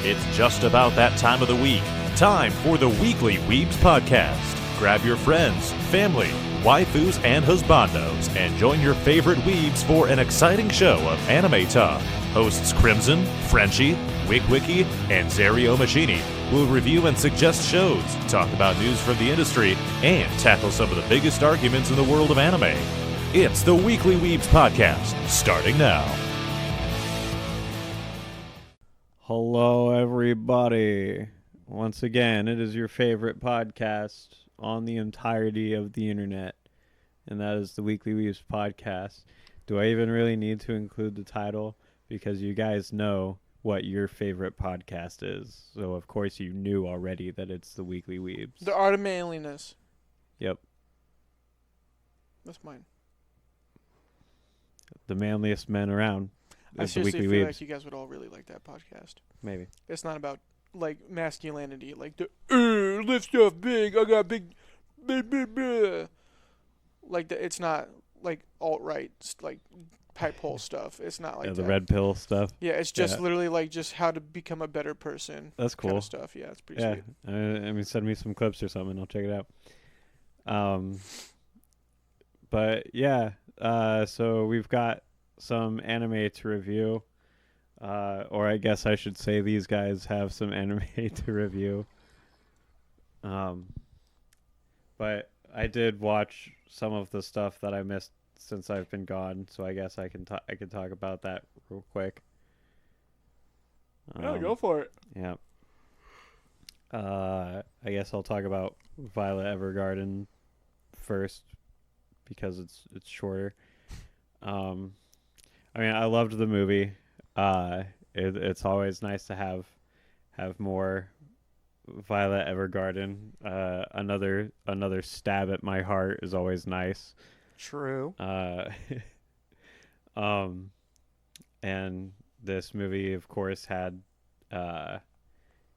It's just about that time of the week. Time for the Weekly Weebs Podcast. Grab your friends, family, waifus, and husbandos, and join your favorite weebs for an exciting show of anime talk. Hosts Crimson, Frenchie, Wigwiki, and Zario Machini will review and suggest shows, talk about news from the industry, and tackle some of the biggest arguments in the world of anime. It's the Weekly Weebs Podcast, starting now. Hello, everybody. Once again, it is your favorite podcast on the entirety of the internet, and that is the Weekly Weebs Podcast. Do I even really need to include the title? Because you guys know what your favorite podcast is. So, of course, you knew already that it's the Weekly Weebs. The Art of Manliness. Yep. That's mine. The manliest men around. I Is the seriously Weekly feel Weebs. like you guys would all really like that podcast. Maybe. It's not about, like, masculinity. Like, lift stuff big. I got big. Like, it's not, like, alt-right, like, pipe hole stuff. It's not like Yeah, that. the red pill stuff. Yeah, it's just literally, like, just how to become a better person. That's cool. Kind of stuff. Yeah, it's pretty Yeah, sweet. I mean, send me some clips or something. I'll check it out. But yeah, so we've got some anime to review, or I guess I should say these guys have some anime to review. But I did watch some of the stuff that I missed since I've been gone, so I guess I can talk about that real quick. Yeah, go for it. Yeah. I guess I'll talk about Violet Evergarden first because it's shorter. I mean, I loved the movie. It's always nice to have more Violet Evergarden. Another stab at my heart is always nice. True. And this movie, of course, had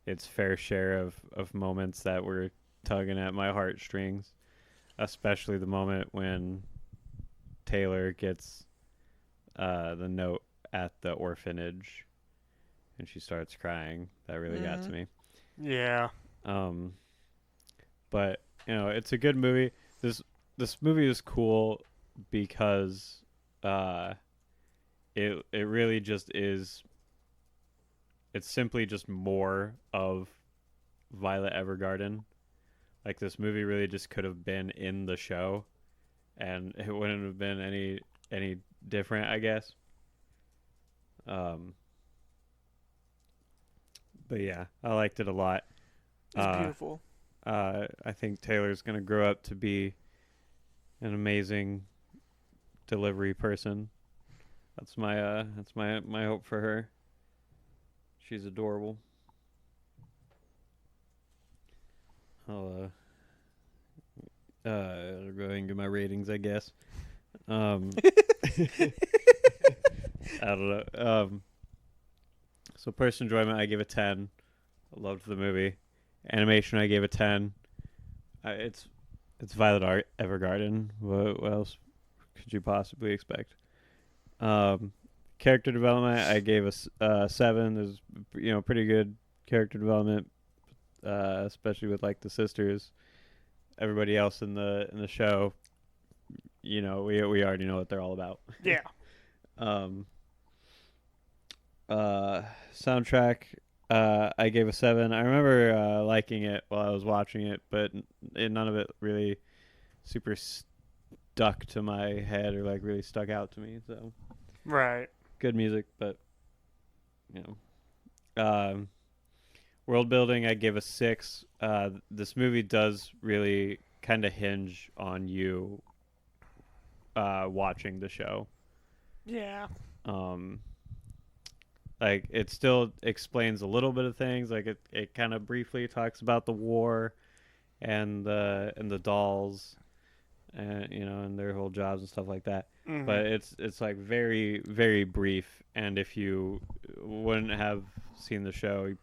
its fair share of moments that were tugging at my heartstrings, especially the moment when Taylor gets the note at the orphanage and she starts crying. That really got to me. Yeah. But it's a good movie. This movie is cool because it really just is. It's simply just more of Violet Evergarden. Like, this movie really just could have been in the show, and it wouldn't have been any different, I guess. But yeah, I liked it a lot. It's beautiful. I think Taylor's gonna grow up to be an amazing delivery person. That's my hope for her. She's adorable. I'll go ahead and give my ratings, I guess. I don't know. So personal enjoyment, I gave a 10. I loved the movie. Animation, I gave a 10. It's Violet Evergarden. What else could you possibly expect? Character development, I gave a 7. There's pretty good character development, especially with like the sisters. Everybody else in the show, we already know what they're all about. Yeah. Soundtrack, I gave a 7. I remember liking it while I was watching it, but none of it really super stuck to my head or like really stuck out to me. So Right. good music, but world building, I gave a 6. This movie does really kind of hinge on you watching the show. Yeah. Like, it still explains a little bit of things. Like, it kind of briefly talks about the war and the dolls and and their whole jobs and stuff like that. Mm-hmm. But it's like very, very brief, and if you wouldn't have seen the show, you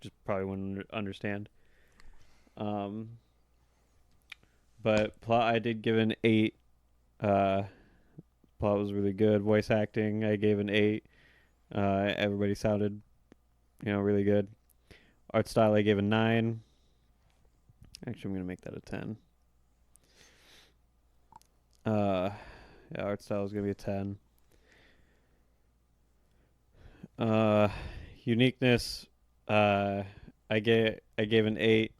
just probably wouldn't understand. But plot, I did give an 8. Plot was really good. Voice acting, I gave an 8. Everybody sounded really good. Art style, I gave a 9. Actually, I'm gonna make that a 10. Yeah, art style is gonna be a 10. Uniqueness, I gave an 8.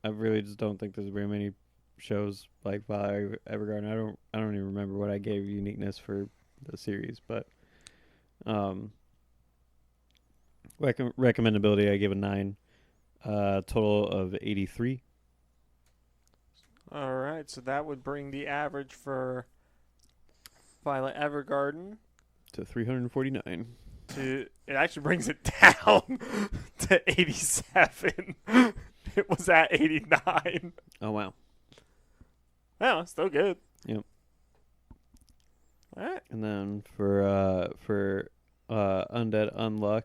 I really just don't think there's very many shows like Violet Evergarden. I don't even remember what I gave uniqueness for the series, but recommendability, I gave a 9. Total of 83 All right, so that would bring the average for Violet Evergarden to 349. to. It actually brings it down to 87. It was at 89. Oh wow. Well, still good. Yep. All right. And then for Undead Unluck,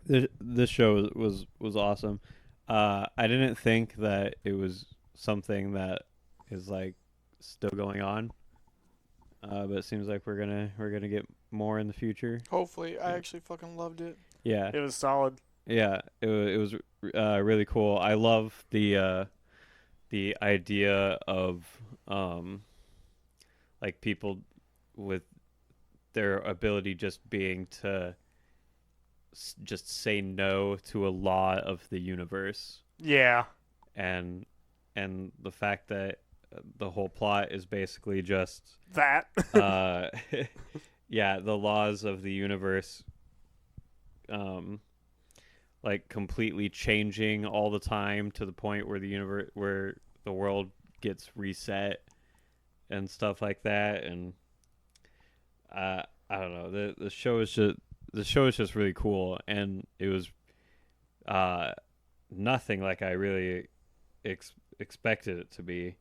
this show was awesome. I didn't think that it was something that is like still going on, but it seems like we're gonna get more in the future. Hopefully, I actually fucking loved it. Yeah, It was solid. yeah, it was really cool. I love the idea of like people with their ability just being to just say no to a law of the universe, Yeah. and the fact that the whole plot is basically just That. yeah, the laws of the universe like completely changing all the time to the point where the world gets reset and stuff like that. And I don't know, the show is just really cool, and it was nothing like I really expected it to be.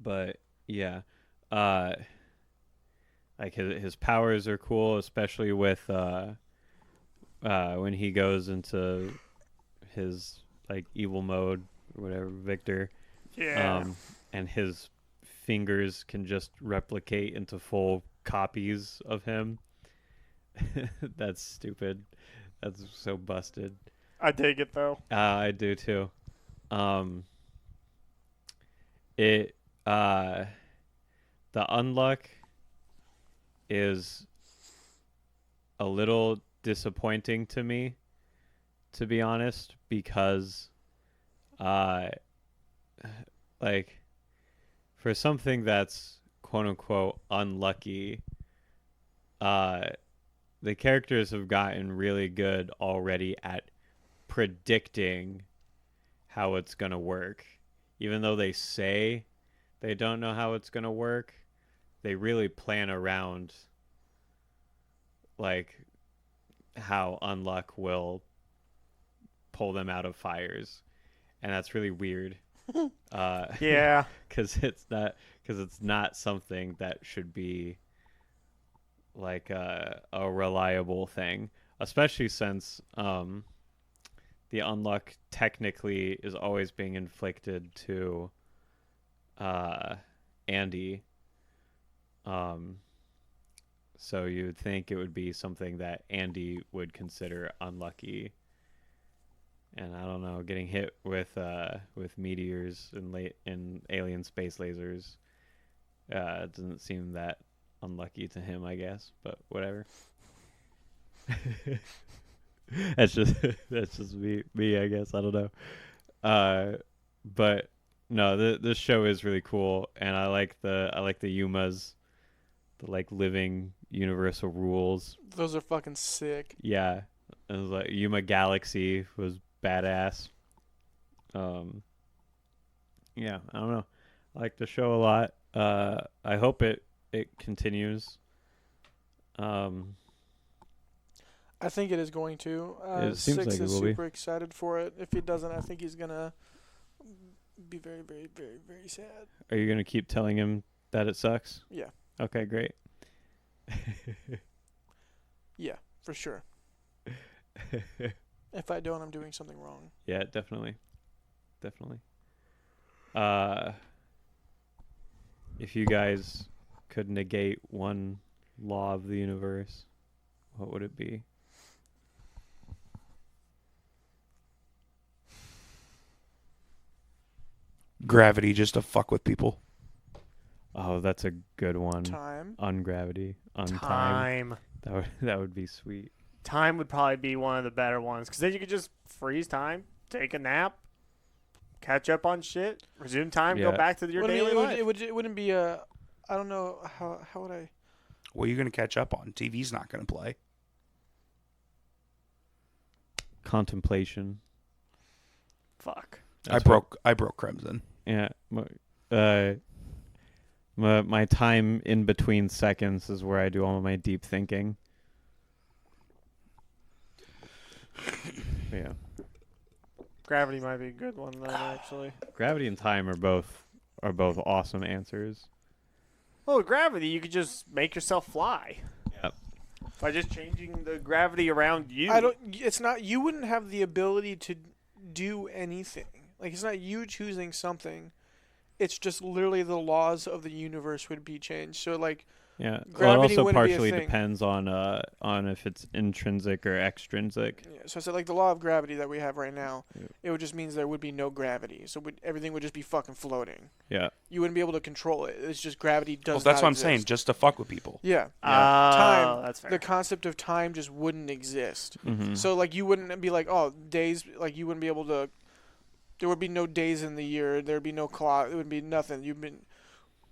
But yeah, like his powers are cool, especially with when he goes into his like evil mode or whatever, Victor. Yeah. And his fingers can just replicate into full copies of him. That's stupid. That's so busted. I take it though. I do too. It the unluck is a little disappointing to me, to be honest, because like for something that's quote unquote unlucky, the characters have gotten really good already at predicting how it's going to work. Even though they say they don't know how it's going to work, they really plan around like how unluck will pull them out of fires. And that's really weird. Yeah. Because it's not something that should be like a reliable thing, especially since the unluck technically is always being inflicted to Andy. So you would think it would be something that Andy would consider unlucky. And I don't know, getting hit with meteors and alien space lasers doesn't seem that unlucky to him, I guess. But whatever. that's just me, I guess. I don't know. But no, this show is really cool, and I like the Yumas, the like living universal rules. Those are fucking sick. Yeah, it was like Yuma Galaxy was badass. Yeah, I don't know. I like the show a lot. I hope it continues. I think it is going to. It seems Six like it is will be. super excited for it. If he doesn't, I think he's gonna be very, very, very, very sad. Are you gonna keep telling him that it sucks? Yeah, Okay, great. yeah, for sure. If I don't, I'm doing something wrong. Yeah, definitely. if you guys could negate one law of the universe, what would it be? Gravity, just to fuck with people. Oh, that's a good one. Time. Ungravity. Untime. Time. That would be sweet. Time would probably be one of the better ones because then you could just freeze time, take a nap, catch up on shit, resume time, go Yeah. back to your Well, I mean, daily life. it wouldn't be a. I don't know how would I. What are you going to catch up on? TV's not going to play. Contemplation. Fuck. That's I broke Crimson. Yeah. My time in between seconds is where I do all of my deep thinking. Yeah. Gravity might be a good one then, actually. Gravity and time are both awesome answers. Oh, gravity, you could just make yourself fly. Yep. By just changing the gravity around you. I don't. It's not. You wouldn't have the ability to do anything. Like it's not you choosing something. It's just literally the laws of the universe would be changed. So like. Yeah. Well, it Gravity also wouldn't be a partially thing. depends on if it's intrinsic or extrinsic. Yeah, so I said like the law of gravity that we have right now. Yeah. It would just means there would be no gravity. So everything would just be fucking floating. Yeah. You wouldn't be able to control it. It's just gravity does. Well, that's not what I'm exist. saying, just to fuck with people. Yeah. Time. That's fair. The concept of time just wouldn't exist. Mm-hmm. So like you wouldn't be like, oh, days. Like you wouldn't be able to. There would be no days in the year. There'd be no clock. It would be nothing.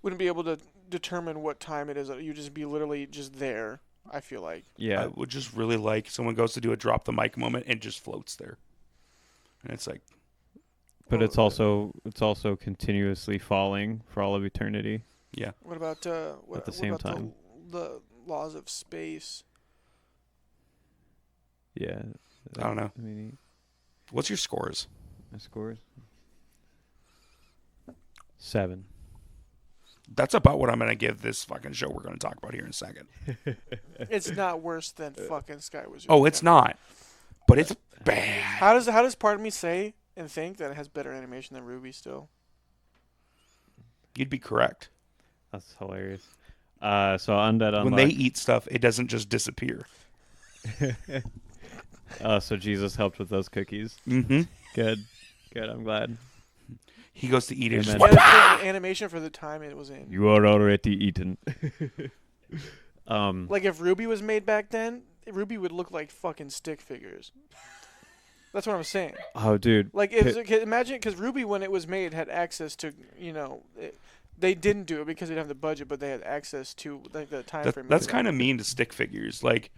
Wouldn't be able to determine what time it is. You'd just be literally just there. I feel like. Yeah. I would just really like someone goes to do a drop the mic moment and just floats there. And it's like, But it's also continuously falling for all of eternity. yeah. What about At the same time. the laws of space? Yeah. I don't know. I mean, What's your scores? my scores 7. That's about what I'm going to give this fucking show we're going to talk about here in a second. It's not worse than fucking Sky Wizard. Oh, it's not. But it's bad. How does part of me say and think that it has better animation than Ruby still? You'd be correct. That's hilarious. So Undead Unluck. When they eat stuff, it doesn't just disappear. So Jesus helped with those cookies. Mm-hmm. Good. I'm glad. He goes to eat it. Amen. Just, Yeah, the animation for the time it was in. You are already eaten. Like if Ruby was made back then, Ruby would look like fucking stick figures. That's what I'm saying. Oh, dude. Like imagine because Ruby when it was made had access to they didn't do it because they didn't have the budget, but they had access to like the time frame. that's kind of mean to stick figures. Like,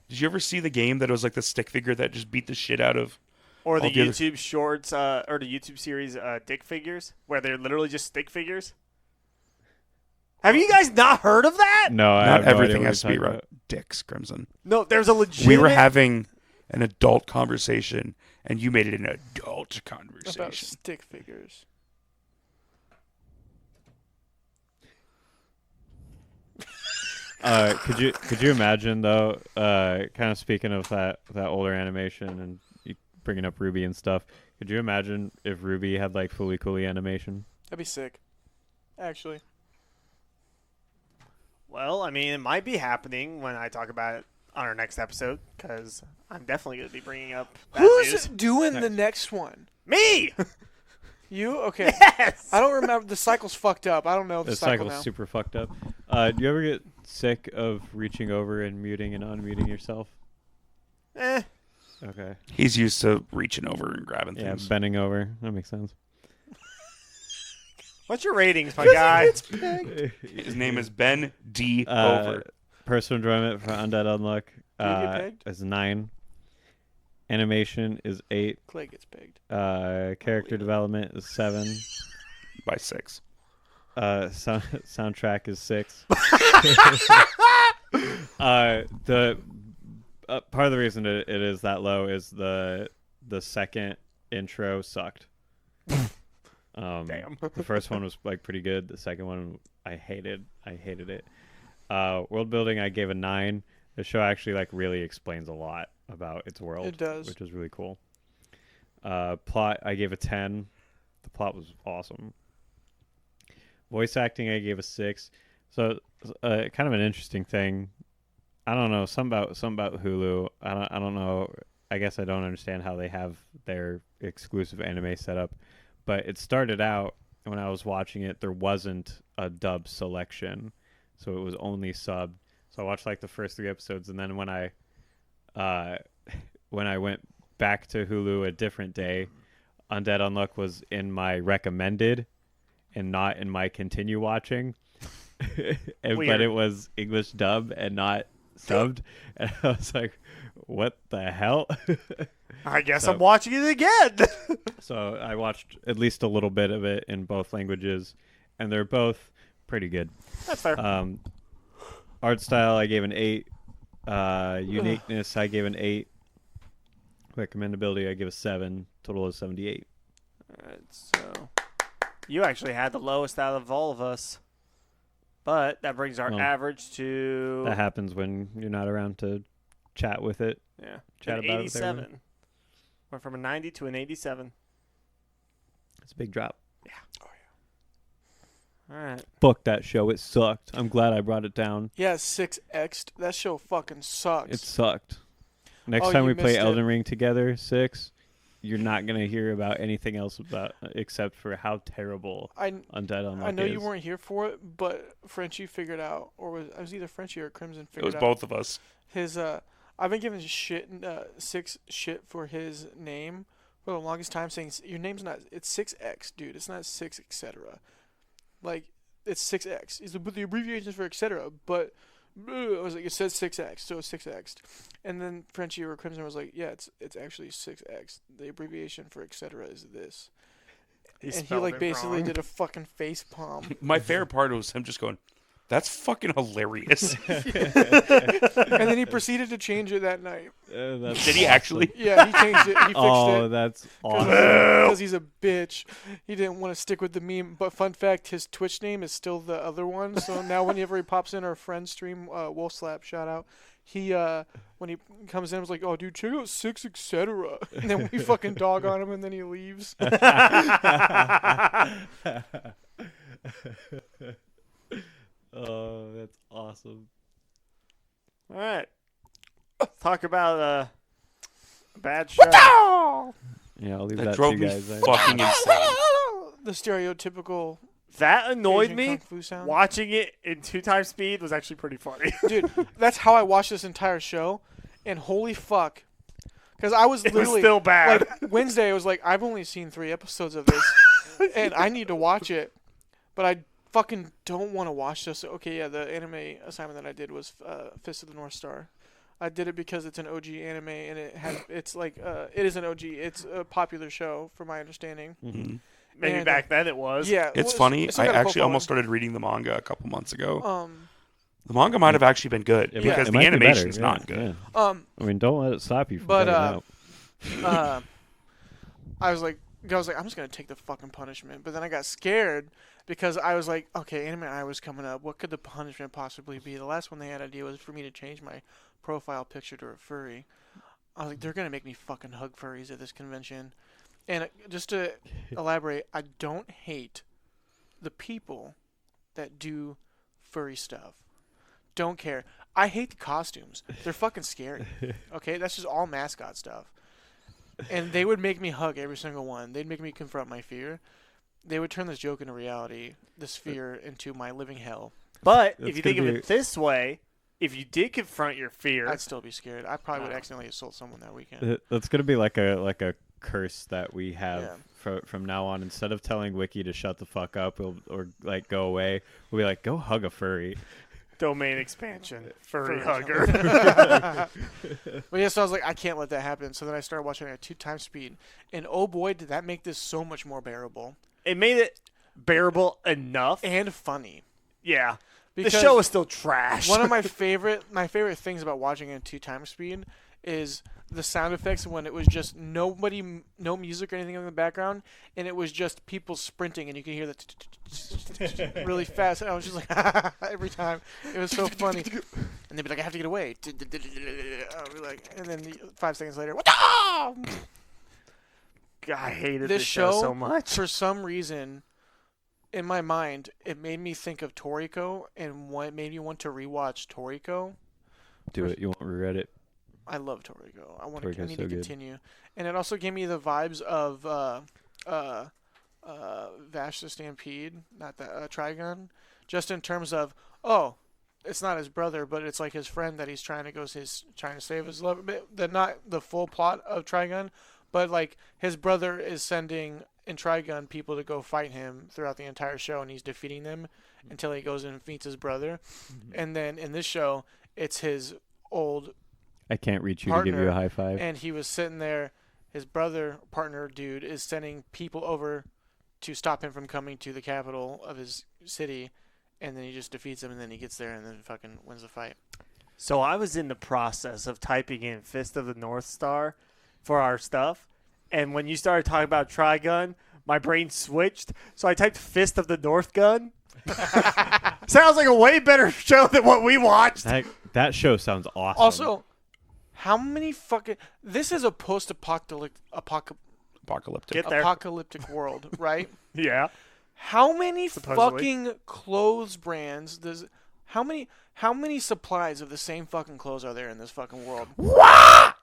did you ever see the game that was like the stick figure that just beat the shit out of? Or the all the other- YouTube shorts, or the YouTube series, Dick Figures, where they're literally just stick figures. Have you guys not heard of that? No, I Not have no everything idea what has to be you're right. talking Dicks, Crimson. No, there's a legitimate. We were having an adult conversation, and you made it an adult about conversation. stick figures. Could you imagine though? Kind of speaking of that older animation and you bringing up Ruby and stuff. Could you imagine if Ruby had like fully coolly animation? That'd be sick. Actually, Well, I mean, it might be happening when I talk about it on our next episode, because I'm definitely going to be bringing up that who's news. doing the next one? Me! You? Okay. Yes! I don't remember. The cycle's fucked up. I don't know the The cycle cycle's now. super fucked up. Do you ever get sick of reaching over and muting and unmuting yourself? Eh. Okay. He's used to reaching over and grabbing Yeah, things. bending over. That makes sense. What's your ratings, my guy? His name is Ben D. Uh, Over. Personal enjoyment for Undead Unluck Do you get pegged? is 9. Animation is 8. Clay gets pegged. Character development is 7. By 6. Soundtrack is 6. The part of the reason it is that low is the second intro sucked. Damn. The first one was like pretty good. The second one I hated it. World building I gave a 9. The show actually like really explains a lot about its world. It does. Which is really cool. Plot I gave a 10. The plot was awesome. Voice acting, I gave a 6. So, kind of an interesting thing. I don't know, something about Hulu. I don't know. I guess I don't understand how they have their exclusive anime set up. But it started out when I was watching it, there wasn't a dub selection, so it was only subbed. So I watched like the first 3 episodes, and then when I went back to Hulu a different day, Undead Unluck was in my recommended and not in my continue watching. But it was English dub and not subbed, and I was like, what the hell? I guess So- I'm watching it again. So I watched at least a little bit of it in both languages, and they're both pretty good. That's fair. Art style, I gave an 8. Uniqueness, I gave an 8. Recommendability, I give a 7. Total is 78. Alright, so you actually had the lowest out of all of us. But that brings our Well, average to That happens when you're not around to chat with it. an chat about it with 87. Went from a 90 to an 87. It's a big drop. All right. Fuck that show. It sucked. I'm glad I brought it down. Yeah, 6X'd. That show fucking sucks. It sucked. Next Oh, time you we play missed it. Elden Ring together, 6, you're not going to hear about anything else about except for how terrible I Undead Unluck I know is. you weren't here for it, but Frenchie figured out, or was it was either Frenchie or Crimson It figured was out both of us. his. I've been giving shit 6 shit for his name for the longest time, saying your name's not. It's 6X, dude. It's not 6 etc. Like it's 6X. He's like, but the abbreviation is for etc. But I was like, it says 6X, so it's 6X. And then Frenchie or Crimson was like, yeah, it's actually 6X. The abbreviation for etc. is this. And he like basically did a fucking face palm. My favorite part was him just going, "That's fucking hilarious." And then he proceeded to change it that night. That's Did he awesome. actually? Yeah, he changed it. He fixed Oh, it. that's awesome. Because he's a bitch. He didn't want to stick with the meme. But fun fact, his Twitch name is still the other one. So now whenever he pops in our friend stream, Wolf Slap, shout out. He when he comes in, was like, "Oh, dude, check out 6 etc." And then we fucking dog on him, and then he leaves. Oh, that's awesome. All right. Let's talk about a bad show. Yeah, I'll leave That that to drove you me guys. fucking insane. The stereotypical That annoyed Asian me. kung fu sound. Watching it in 2 times speed was actually pretty funny. Dude, that's how I watched this entire show, and holy fuck, because I was It was literally still bad. like Wednesday. I was like, I've only seen 3 episodes of this, and I need to watch it, but I fucking don't want to watch this. Okay, yeah, the anime assignment that I did was Fist of the North Star. I did it because it's an OG anime, and it's like it is an OG. It's a popular show, from my understanding. Mhm. Maybe and, back then it was. Yeah, It's well, funny. still I got a actually cult almost following. started reading the manga a couple months ago. The Um, manga might have actually been good It because it the might be better, animation's yeah, not good. yeah. I mean, don't let it stop you from But, checking it out. I was like, I'm just gonna take the fucking punishment. But then I got scared because I was like, okay, Anime Eye was coming up. What could the punishment possibly be? The last one they had idea was for me to change my profile picture to a furry. I was like, they're gonna make me fucking hug furries at this convention. And just to elaborate, I don't hate the people that do furry stuff. Don't care. I hate the costumes. They're fucking scary. Okay, that's just all mascot stuff. And they would make me hug every single one. They'd make me confront my fear. They would turn this joke into reality, this fear into my living hell. But It's if you think of gonna it this way, if you did confront your fear, I'd still be scared. I probably would Wow. accidentally assault someone that weekend. That's gonna be like a curse that we have Yeah. from now on. Instead of telling Wiki to shut the fuck up or like go away, we'll be like, go hug a furry. domain expansion, furry Furry hugger. But yeah, so I was like, I can't let that happen. So then I started watching it at 2 times speed. And oh boy, did that make this so much more bearable. It made it bearable enough. And funny. Yeah. The Because show is still trash. one of my favorite things about watching it at 2 times speed is the sound effects when it was just no music or anything in the background, and it was just people sprinting, and you could hear the really fast. And I was just like, every time. It was so funny. And they'd be like, I have to get away. I'll be like, and then 5 seconds later, what I hated This this show show- so much. for some reason, in my mind, it made me think of Toriko, and what made me want to rewatch Toriko. Do it. You won't regret it. I love Toriko. I Toriko's need so to good. continue, and it also gave me the vibes of Vash the Stampede, not that Trigun, just in terms of it's not his brother, but it's like his friend that he's trying to save his love. Not the full plot of Trigun, but like his brother is sending in Trigun people to go fight him throughout the entire show, and he's defeating them until he goes and meets his brother. And then in this show, it's his old I can't reach you to give you a partner, high five. and he was sitting there. His brother partner dude is sending people over to stop him from coming to the capital of his city, and then he just defeats him, and then he gets there and then fucking wins the fight. So I was in the process of typing in Fist of the North Star for our stuff, and when you started talking about Trigun, my brain switched. So I typed Fist of the North Gun. Sounds like a way better show than what we watched. That show sounds awesome. Also, how many fucking... This is a post-apocalyptic Apocalyptic. Get there. apocalyptic world, right? Yeah. How many Supposedly. fucking clothes brands does... How many supplies of the same fucking clothes are there in this fucking world? What?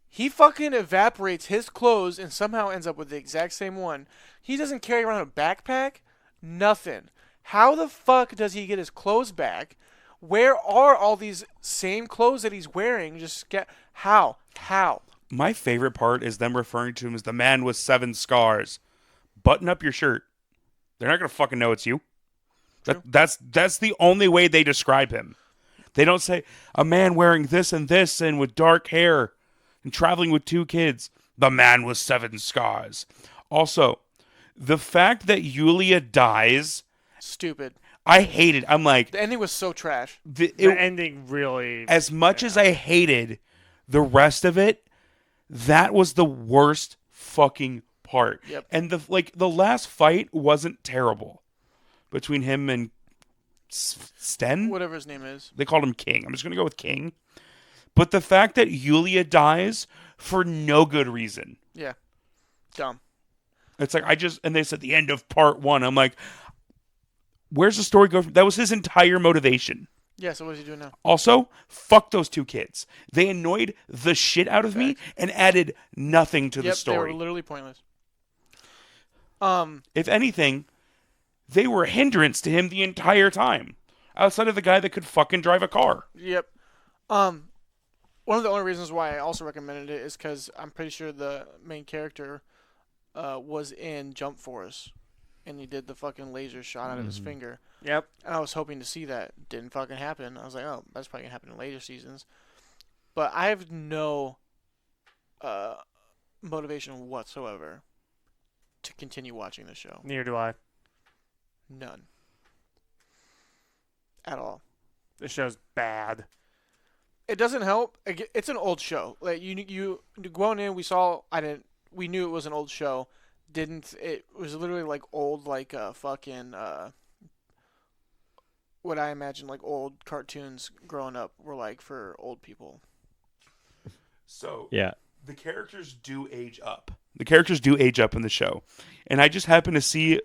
He fucking evaporates his clothes and somehow ends up with the exact same one. He doesn't carry around a backpack. Nothing. How the fuck does he get his clothes back? Where are all these same clothes that he's wearing? How? My favorite part is them referring to him as the man with 7 scars. Button up your shirt. They're not gonna fucking know it's you. That's the only way they describe him. They don't say a man wearing this and with dark hair and traveling with 2 kids. The man with 7 scars. Also, the fact that Yulia dies, Stupid. I hate it. I'm like, The ending was so trash. The ending really... as much as I hated the rest of it, that was the worst fucking part. Yep. And the last fight wasn't terrible between him and Sten. Whatever his name is. They called him King. I'm just gonna go with King. But the fact that Yulia dies for no good reason. Yeah. Dumb. It's like and they said the end of part 1. I'm like, where's the story go from? That was his entire motivation. Yeah, so what is he doing now? Also, fuck those 2 kids. They annoyed the shit out of me and added nothing to the They story. were literally pointless. If anything, they were a hindrance to him the entire time. Outside of the guy that could fucking drive a car. Yep. One of the only reasons why I also recommended it is because I'm pretty sure the main character was in Jump Force, and he did the fucking laser shot out of his finger. Yep. And I was hoping to see that. Didn't fucking happen. I was like, oh, that's probably gonna happen in later seasons. But I have no motivation whatsoever to continue watching the show. Neither do I. None. At all. The show's bad. It doesn't help. It's an old show. Like you going in, we knew it was an old show. It was literally like old, like fucking what I imagine like old cartoons growing up were like for old people. So Yeah. the characters do age up. The characters do age up in the show. And I just happened to see,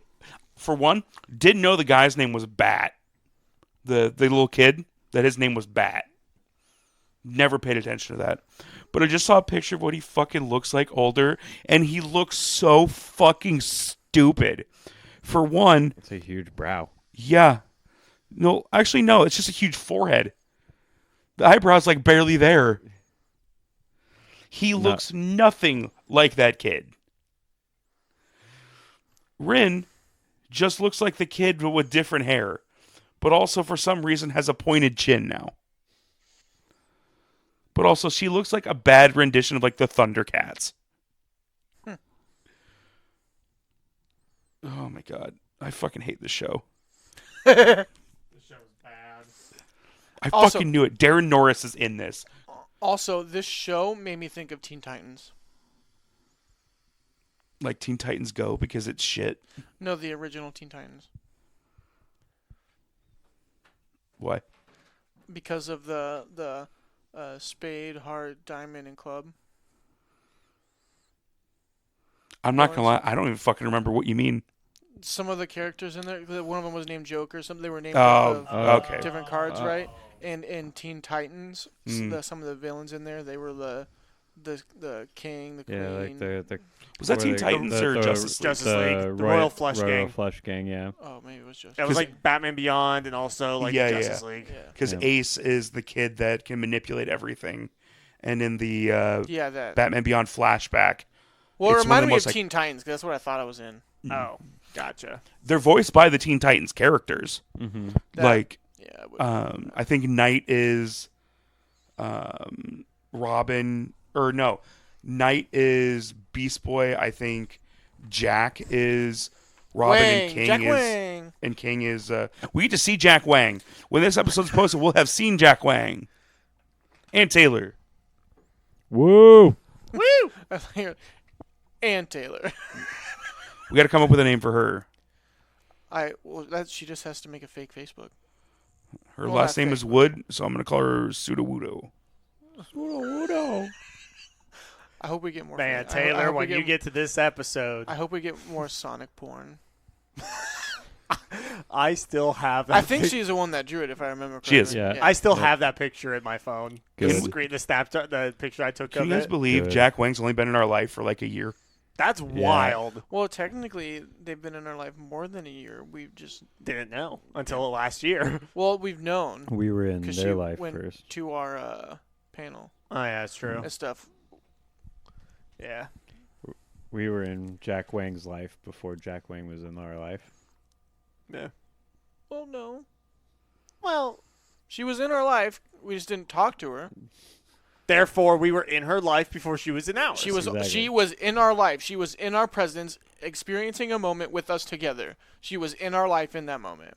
for one, didn't know the guy's name was Bat. The little kid, that his name was Bat. Never paid attention to that. But I just saw a picture of what he fucking looks like older, and he looks so fucking stupid. For one, It's a huge brow. yeah. No, actually, no. It's just a huge forehead. The eyebrow's like barely there. He looks nothing like that kid. Rin just looks like the kid but with different hair. But also, for some reason, has a pointed chin now. But also, she looks like a bad rendition of, like, the Thundercats. Oh, my God. I fucking hate this show. The show's bad. I Also- fucking knew it. Darren Norris is in this. Also, this show made me think of Teen Titans. Like Teen Titans Go because it's shit. No, the original Teen Titans. Why? Because of the Spade, Heart, Diamond, and Club. I'm not gonna lie. I don't even fucking remember what you mean. some of the characters in there. One of them was named Joker. Some they were named Oh, off okay. of different cards, right? And in Teen Titans, Mm. some of the villains in there, they were the king, the queen. Yeah, like the Was that what Teen are they- Titans or Justice League? Justice League, the Royal Flush Gang. Flush Gang, yeah. Oh, maybe it was just. It was like Batman Beyond and also like Yeah, Justice yeah. League. Yeah. Because Yeah. Ace is the kid that can manipulate everything, and in the Yeah, that. Batman Beyond flashback, Well, it it's one of the reminded me most, of Teen Titans because that's what I thought I was in. Oh, gotcha. they're voiced by the Teen Titans characters. Mm-hmm. That- Like, Yeah. I would- I think Knight is Robin, or no, Knight is Beast Boy. I think Jack is Robin, Wang, and King Jack is Wang. and King is. We get to see Jack Wang when this episode's posted. We'll have seen Jack Wang and Taylor. Woo! Woo! And Taylor. We got to come up with a name for her. She just has to make a fake Facebook. Her Well, last not name fake, is Wood, so I'm going to call her Sudowoodo. I hope we get more. Man, I Taylor, hope we when you get to this episode, I hope we get more Sonic porn. I still have that I think pic- she's the one that drew it, if I remember correctly. She is. Yeah. I still have that picture in my phone. Good. The picture I took Can of you guys it. believe Good. Jack Wang's only been in our life for like a year? That's wild. Well, technically, they've been in our life more than a year. We've just Didn't know until last year. we've known We were in 'cause their she life went first. to our panel Oh yeah, that's true. and stuff. Yeah. We were in Jack Wang's life before Jack Wang was in our life. Yeah. Well, no, Well, she was in our life. We just didn't talk to her. therefore, we were in her life before she was in ours. She was Exactly. she was in our life. She was in our presence, experiencing a moment with us together. She was in our life in that moment.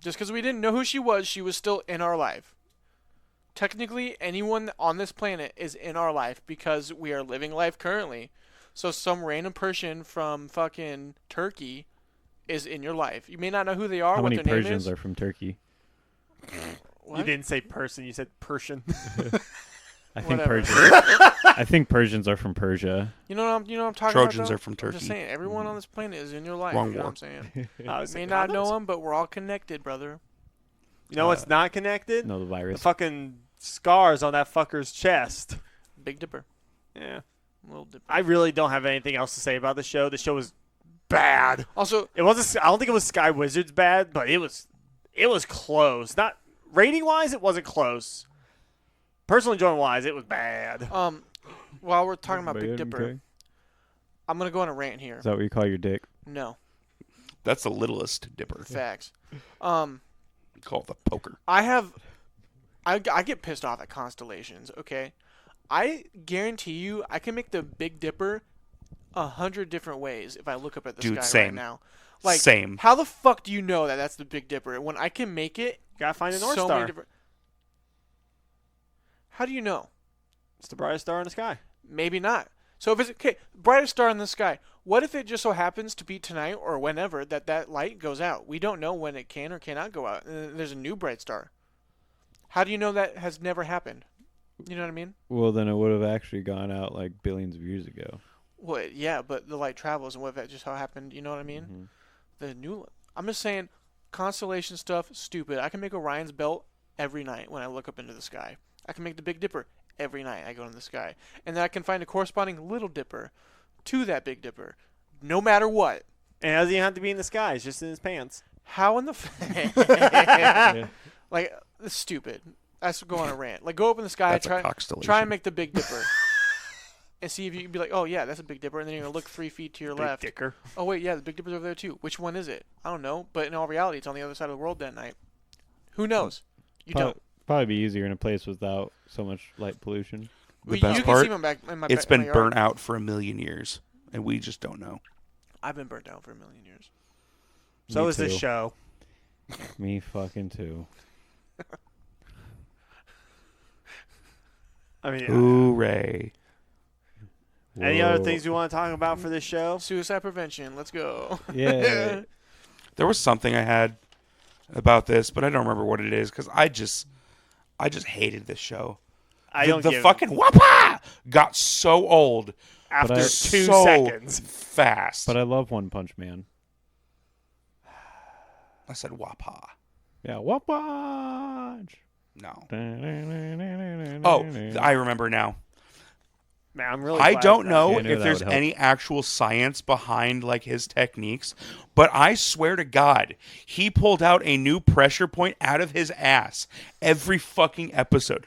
Just because we didn't know who she was still in our life. Technically, anyone on this planet is in our life because we are living life currently. So some random person from fucking Turkey is in your life. You may not know who they are, How what many their name Persians is. are from Turkey? What? You didn't say person. You said Persian. I think Whatever. I think Persians are from Persia. You know what I'm talking Trojans about? Though? are from I'm Turkey. just saying, everyone on this planet is in your life. Wrong you know war. what I'm saying? I was You may saying, not know condoms? them, but we're all connected, brother. You know what's not connected? No, the The virus. fucking scars on that fucker's chest. Big Dipper. Yeah. Little Dipper. I really don't have anything else to say about the show. The show was bad. Also, It wasn't. I don't think it was Sky Wizards bad, but it was close. Not rating wise, it wasn't close. Personal enjoyment wise, it was bad. while we're talking about Big Man, Dipper, okay. I'm gonna go on a rant here. Is that what you call your dick? No, That's the littlest dipper. facts. We call it the poker. I get pissed off at constellations. Okay, I guarantee you, I can make the Big Dipper 100 different ways if I look up at the Dude, sky right same. now. Like, Same. How the fuck do you know that that's the Big Dipper when I can make it Gotta find a North so Star. many different? How do you know? It's the brightest star in the sky. Maybe not. So if it's okay, brightest star in the sky. What if it just so happens to be tonight or whenever that light goes out? We don't know when it can or cannot go out. And then there's a new bright star. How do you know that has never happened? You know what I mean? Well, then it would have actually gone out like billions of years ago. Well, yeah, but the light travels, and what if that just how happened? You know what I mean? Mhm. The new. I'm just saying, constellation stuff, stupid. I can make Orion's belt every night when I look up into the sky. I can make the Big Dipper every night I go into the sky, and then I can find a corresponding Little Dipper to that Big Dipper, no matter what. And it doesn't even have to be in the sky. It's just in his pants. How in the Yeah. like it's stupid. That's go on a rant. Like go up in the sky, That's a try constellation. and make the Big Dipper, and see if you can be like, oh yeah, that's a Big Dipper, and then you're gonna look 3 feet to your Big left. dicker. Oh wait, yeah, the Big Dipper's over there too. Which one is it? I don't know, but in all reality, it's on the other side of the world that night. Who knows? You don't. Probably be easier in a place without so much light pollution. The Well, best you part, can see them back in my it's my been yard. burnt out for 1,000,000 years, and we just don't know. I've been burnt out for 1,000,000 years. So Me is this too. show. Me fucking too. I mean, Hooray. any other Whoa. things we want to talk about for this show? Suicide prevention. Let's go. Yeah. There was something I had about this, but I don't remember what it is because I just hated this show. I the, don't the give fucking whapa got so old after But I- 2 so seconds. fast. But I love One Punch Man. I said Wapa. Yeah, Wapaj. No. Oh, Oh, I remember now. Man, I'm really. I glad don't that- know Yeah, I knew if that there's would help. any actual science behind like his techniques, but I swear to God, he pulled out a new pressure point out of his ass every fucking episode.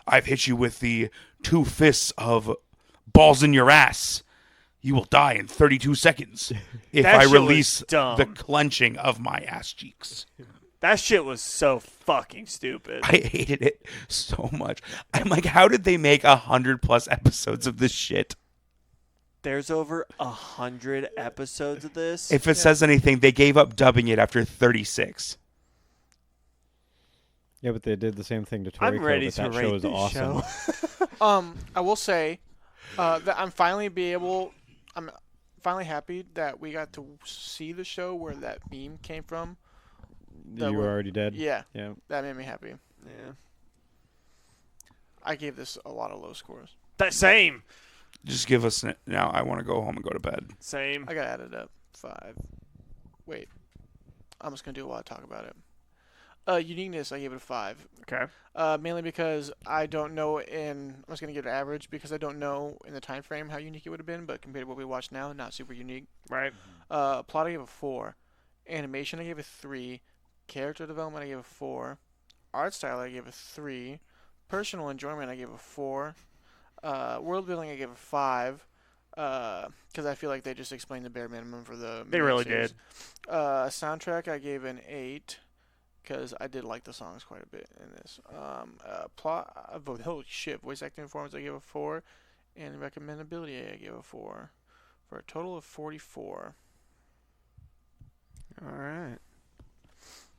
I've hit you with the 2 fists of balls in your ass. You will die in 32 seconds if That I shit was release dumb. the clenching of my ass cheeks. That shit was so fucking stupid. I hated it so much. I'm like, how did they make 100+ episodes of this shit? There's over 100 episodes of this. If it says anything, they gave up dubbing it after 36. Yeah, but they did the same thing to Toriko. I'm ready but to that rate show is this awesome. show. I will say that I'm finally happy that we got to see the show where that meme came from. You were already dead. Yeah, Yeah. that made me happy. Yeah. I gave this a lot of low scores. That same. Just give us now. I want to go home and go to bed. Same. I got added up 5. Wait, I'm just gonna do it while I talk about it. Uniqueness, I gave it a 5. Okay. Mainly because I don't know I'm just gonna give it average because I don't know in the time frame how unique it would have been, but compared to what we watch now, not super unique. Right. Plot, I gave a 4. Animation, I gave a 3. Character development, I gave a 4. Art style, I gave a 3. Personal enjoyment, I gave a 4. World building, I gave a 5. Because I feel like they just explained the bare minimum for the. They really miniseries. did. Soundtrack, I gave an 8. Because I did like the songs quite a bit in this. Plot, holy shit, voice acting performance, I gave a 4. And recommendability, I gave a 4. For a total of 44. All right.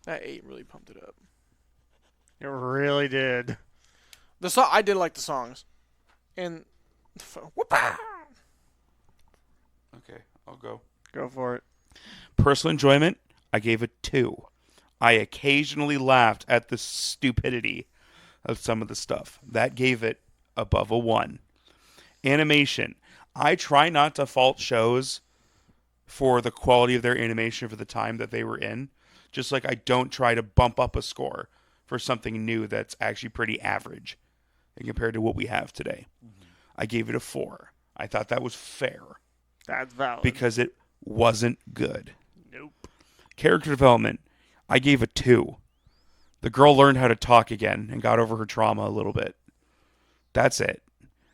That 8 really pumped it up. It really did. I did like the songs. And whoop-ah! Okay, I'll go. Go for it. Personal enjoyment, I gave it 2. I occasionally laughed at the stupidity of some of the stuff. That gave it above a 1. Animation, I try not to fault shows for the quality of their animation for the time that they were in. Just like I don't try to bump up a score for something new that's actually pretty average compared to what we have today. Mm-hmm. I gave it a 4. I thought that was fair That's valid. because it wasn't good. Nope. Character development, I gave a 2. The girl learned how to talk again and got over her trauma a little bit. That's it.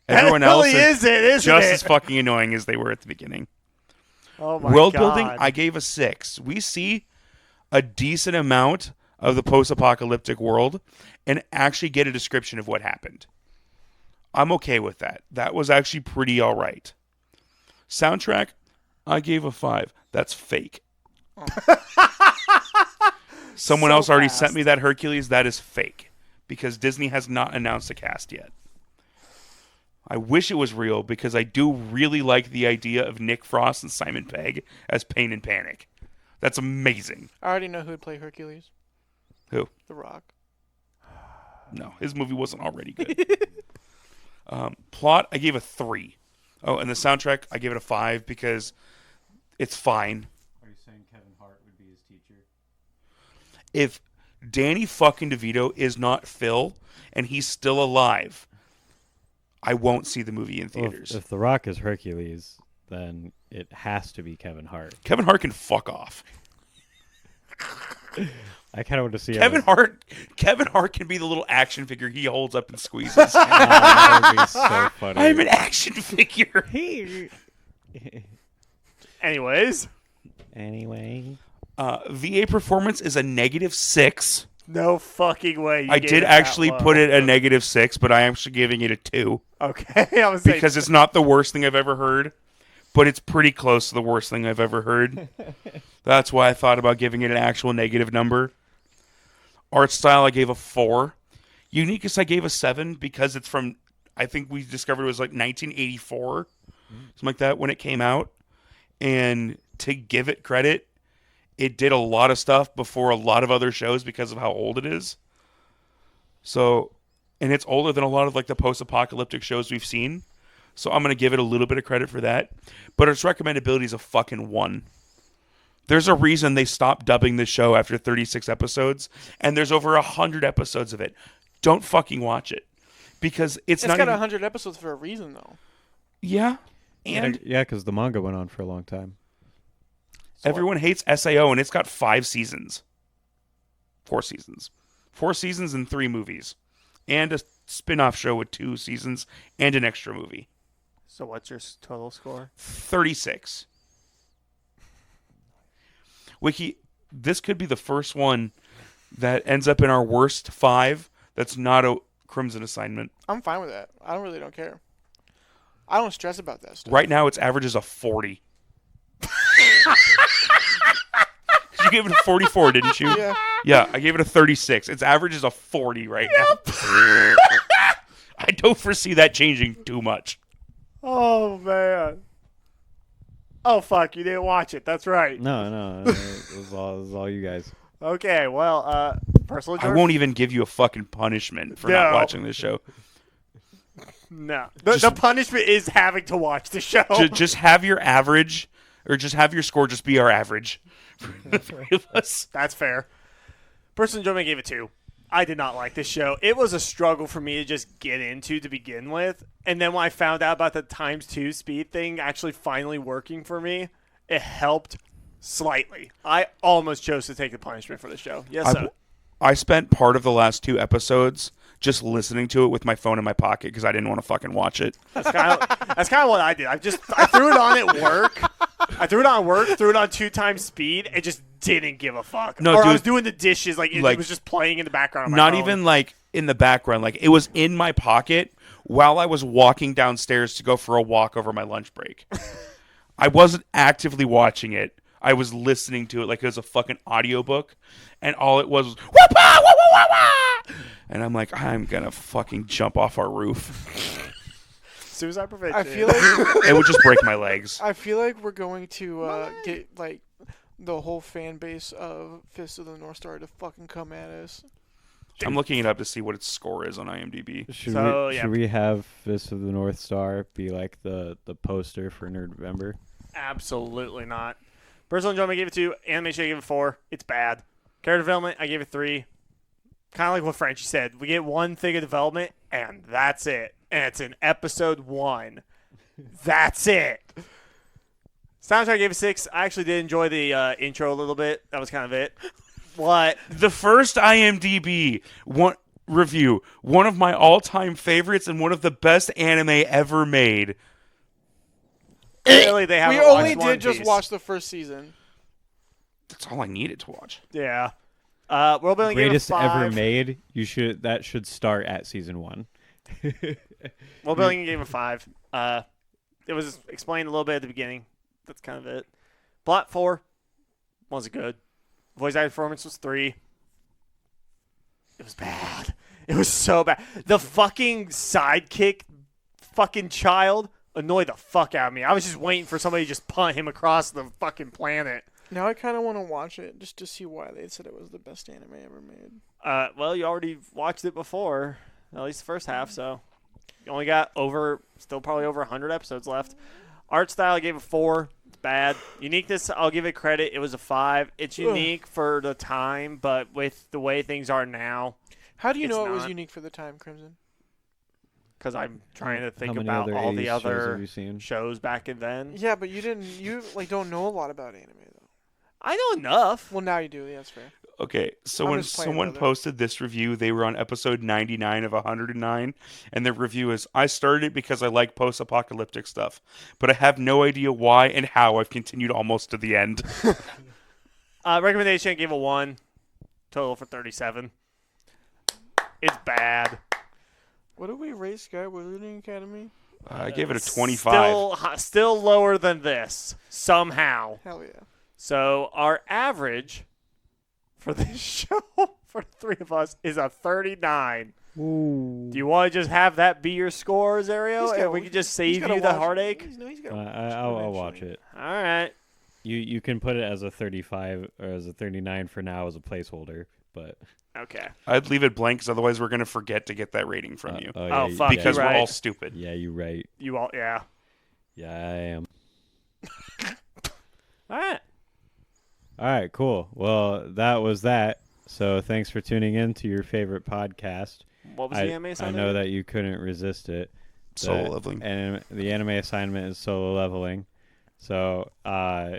Everyone That else really is isn't just it? as fucking annoying as they were at the beginning. Oh my World God. building, I gave a 6. We see a decent amount of the post-apocalyptic world and actually get a description of what happened. I'm okay with that. That was actually pretty all right. Soundtrack, I gave a 5. That's fake. Someone So else already fast. sent me that Hercules. That is fake because Disney has not announced a cast yet. I wish it was real because I do really like the idea of Nick Frost and Simon Pegg as Pain and Panic. That's amazing. I already know who would play Hercules. Who? The Rock. No, his movie wasn't already good. Plot, I gave a 3. Oh, and the soundtrack, I gave it a 5 because it's fine. Are you saying Kevin Hart would be his teacher? If Danny fucking DeVito is not Phil and he's still alive, I won't see the movie in theaters. If The Rock is Hercules, then it has to be Kevin Hart. Kevin Hart can fuck off. I kind of want to see Kevin Hart can be the little action figure he holds up and squeezes. that would be so funny. I'm an action figure. Anyways. Anyway. VA performance is a -6. No fucking way. You I gave did it that actually low. put it a -6, but I am actually giving it a 2 Okay. I was saying, because it's not the worst thing I've ever heard, but it's pretty close to the worst thing I've ever heard. That's why I thought about giving it an actual negative number. Art style, I gave a 4. Uniqueness, I gave a 7 because it's from, I think we discovered it was like 1984, something like that when it came out. And to give it credit, it did a lot of stuff before a lot of other shows because of how old it is. So, and it's older than a lot of like the post-apocalyptic shows we've seen. So I'm going to give it a little bit of credit for that. But its recommendability is a fucking 1. There's a reason they stopped dubbing the show after 36 episodes, and there's over 100 episodes of it. Don't fucking watch it. Because it's not got even... 100 episodes for a reason, though. Yeah. And Yeah, because the manga went on for a long time. everyone hates SAO, and it's got 5 seasons. 4 seasons. 4 seasons and 3 movies. And a spin-off show with 2 seasons and an extra movie. So what's your total score? 36. Wiki, this could be the first one that ends up in our worst 5 that's not a Crimson assignment. I'm fine with that. I don't care. I don't stress about that stuff. Right now, its average is a 40. You gave it a 44, didn't you? Yeah. Yeah, I gave it a 36. Its average is a 40 right now. I don't foresee that changing too much. Oh man. Oh fuck! You didn't watch it. That's right. No, it was all you guys. Okay. Well, personal. I won't even give you a fucking punishment for not No. watching this show. No. The punishment is having to watch the show. Just have your average, or just have your score just be our average for the 3 of us. That's fair. Personal enjoyment gave it 2. I did not like this show. It was a struggle for me to just get into to begin with. And then when I found out about the ×2 speed thing actually finally working for me, it helped slightly. I almost chose to take the punishment for the show. Yes, sir. I spent part of the last 2 episodes just listening to it with my phone in my pocket because I didn't want to fucking watch it. That's kind of what I did. I threw it on at work. I threw it on work, threw it on 2 times speed, and just didn't give a fuck. No, or I dude. was doing the dishes, it was just playing in the background. On my Not phone. even like in the background. Like it was in my pocket while I was walking downstairs to go for a walk over my lunch break. I wasn't actively watching it. I was listening to it like it was a fucking audiobook, and all it was wah-pa, wah, wah, wah, wah. And I'm like, I'm gonna fucking jump off our roof. Suicide prevention. I feel like It would just break my legs. I feel like we're going to get like the whole fan base of Fist of the North Star to fucking come at us. I'm looking it up to see what its score is on IMDb. Should we have Fist of the North Star be like the poster for Nerdvember? Absolutely not. Personal enjoyment, I gave it 2. Animation, I gave it 4. It's bad. Character development, I gave it 3. Kind of like what Frenchie said. We get one thing of development, and that's it. And it's in episode 1. That's it. Soundtrack, I gave it 6. I actually did enjoy the intro a little bit. That was kind of it. What? The first IMDb review, one of my all-time favorites and one of the best anime ever made. Really, they haven't We only watched One did just Piece. watch the first season. That's all I needed to watch. Yeah. World building gave it Greatest 5. ever made. That should start at season 1. World building gave it 5. It was explained a little bit at the beginning. That's kind of it. Plot 4 wasn't good. Voice acting performance was 3. It was bad. It was so bad. The fucking sidekick fucking child annoyed the fuck out of me. I was just waiting for somebody to just punt him across the fucking planet. Now I kind of want to watch it just to see why they said it was the best anime ever made. Well, you already watched it before, at least the first half, so you only got still probably over 100 episodes left. Art style, I gave it 4. It's bad. Uniqueness, I'll give it credit. It was a 5. It's unique for the time, but with the way things are now, How do you It's know it was not. unique for the time, Crimson? because I'm trying to think How many about other all the 80s shows have other you seen? shows back in then. Yeah, but you don't know a lot about anime though. I know enough. Well, now you do. Yeah, that's fair. Okay, so I'm when just playing, someone brother. posted this review, they were on episode 99 of 109, and their review is, I started it because I like post-apocalyptic stuff, but I have no idea why and how I've continued almost to the end. Recommendation, I gave it 1. Total for 37. It's bad. What did we rate Sky Wizarding Academy? I gave it a 25. Still lower than this, somehow. Hell yeah. So our average for this show for the 3 of us is a 39. Ooh. Do you want to just have that be your score, Zario, He's and gotta- we can just he's save gotta you the watch- heartache? He's gotta watch I'll watch eventually. it. All right. You can put it as a 35 or as a 39 for now as a placeholder, but Okay. I'd leave it blank because otherwise we're going to forget to get that rating from you. Oh, yeah, fuck, because you're we're right. all stupid. Yeah, you're right. You all, yeah. Yeah, I am. All right. All right, cool. Well, that was that. So thanks for tuning in to your favorite podcast. What was the anime I assignment? know that you couldn't resist it. Solo leveling. And the anime assignment is solo leveling. So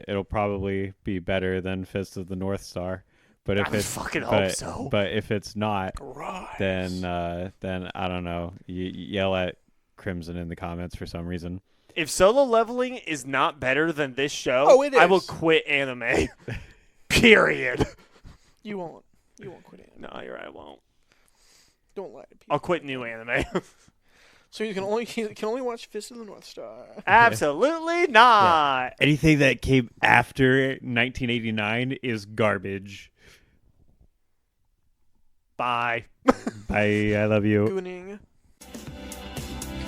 it'll probably be better than Fist of the North Star. But if I fucking hope so. But if it's not, Right. then I don't know. You yell at Crimson in the comments for some reason. If solo leveling is not better than this show, Oh, it I will is. quit anime. Period. You won't quit it. No, you're right. I won't. Don't lie to people. I'll quit new anime. So you can only watch Fist of the North Star. Absolutely not. Anything that came after 1989 is garbage. Bye. Bye. I love you. Gooning.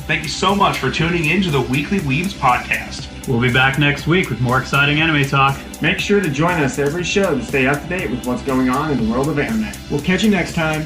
Thank you so much for tuning in to the Weekly Weebs podcast. We'll be back next week with more exciting anime talk. Make sure to join us every show to stay up to date with what's going on in the world of anime. We'll catch you next time.